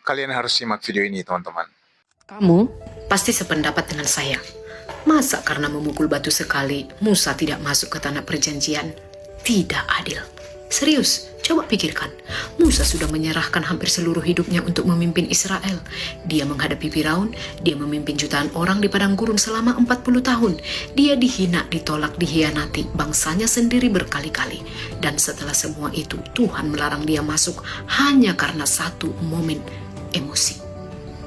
Kalian harus simak video ini, teman-teman. Kamu pasti sependapat dengan saya. Masa karena memukul batu sekali, Musa tidak masuk ke tanah perjanjian? Tidak adil. Serius, coba pikirkan. Musa sudah menyerahkan hampir seluruh hidupnya untuk memimpin Israel. Dia menghadapi Firaun, dia memimpin jutaan orang di padang gurun selama 40 tahun. Dia dihina, ditolak, dihianati bangsanya sendiri berkali-kali. Dan setelah semua itu, Tuhan melarang dia masuk hanya karena satu momen emosi.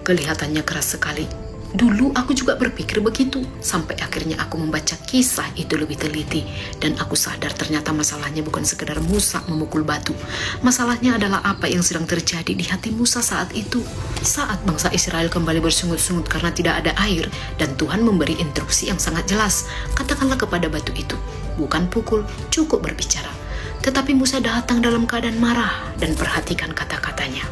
Kelihatannya keras sekali. Dulu aku juga berpikir begitu, sampai akhirnya aku membaca kisah itu lebih teliti, dan aku sadar ternyata masalahnya bukan sekedar Musa memukul batu. Masalahnya adalah apa yang sedang terjadi di hati Musa saat itu. Saat bangsa Israel kembali bersungut-sungut karena tidak ada air, dan Tuhan memberi instruksi yang sangat jelas. Katakanlah kepada batu itu, bukan pukul, cukup berbicara. Tetapi Musa datang dalam keadaan marah, dan perhatikan kata-katanya.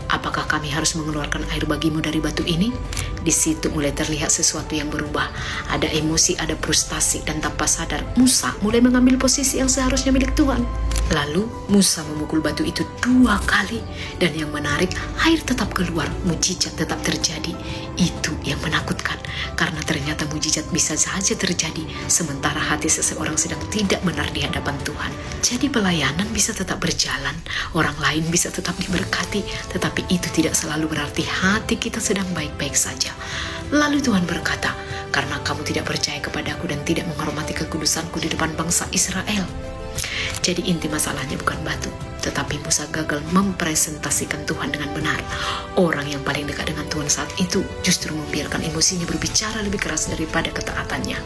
Apakah kami harus mengeluarkan air bagimu dari batu ini? Di situ mulai terlihat sesuatu yang berubah. Ada emosi, ada frustasi, dan tanpa sadar Musa mulai mengambil posisi yang seharusnya milik Tuhan. Lalu Musa memukul batu itu 2 kali, dan yang menarik, air tetap keluar, mujizat tetap terjadi. Itu yang menakutkan, karena ternyata mujizat bisa saja terjadi sementara hati seseorang sedang tidak benar di hadapan Tuhan. Jadi pelayanan bisa tetap berjalan, orang lain bisa tetap diberkati, tetapi itu tidak selalu berarti hati kita sedang baik-baik saja. Lalu Tuhan berkata, karena kamu tidak percaya kepadaku dan tidak menghormati kekudusanku di depan bangsa Israel. Jadi inti masalahnya bukan batu, tetapi Musa gagal mempresentasikan Tuhan dengan benar. Orang yang paling dekat dengan Tuhan saat itu justru membiarkan emosinya berbicara lebih keras daripada ketaatannya.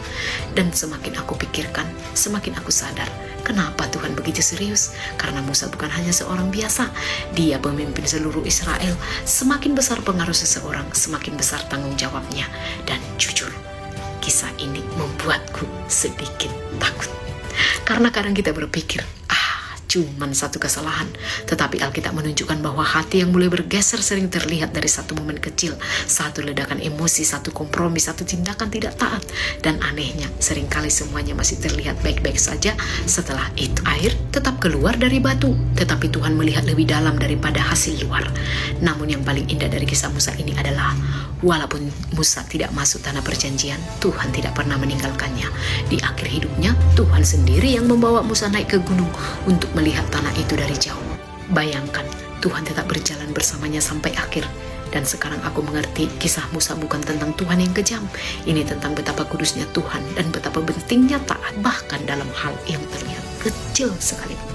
Dan semakin aku pikirkan, semakin aku sadar, kenapa Tuhan begitu serius? Karena Musa bukan hanya seorang biasa, dia pemimpin seluruh Israel. Semakin besar pengaruh seseorang, semakin besar tanggung jawabnya. Dan jujur, kisah ini membuatku sedikit takut. Karena kadang kita berpikir, cuman satu kesalahan. Tetapi Alkitab menunjukkan bahwa hati yang mulai bergeser sering terlihat dari satu momen kecil, satu ledakan emosi, satu kompromi, satu tindakan tidak taat. Dan anehnya, seringkali semuanya masih terlihat baik-baik saja. Setelah itu, air tetap keluar dari batu. Tetapi Tuhan melihat lebih dalam daripada hasil luar. Namun yang paling indah dari kisah Musa ini adalah, walaupun Musa tidak masuk tanah perjanjian, Tuhan tidak pernah meninggalkannya. Di akhir hidupnya, Tuhan sendiri yang membawa Musa naik ke gunung untuk melihat tanah itu dari jauh. Bayangkan, Tuhan tetap berjalan bersamanya sampai akhir. Dan sekarang aku mengerti kisah Musa bukan tentang Tuhan yang kejam. Ini tentang betapa kudusnya Tuhan dan betapa pentingnya taat bahkan dalam hal yang terlihat kecil sekalipun.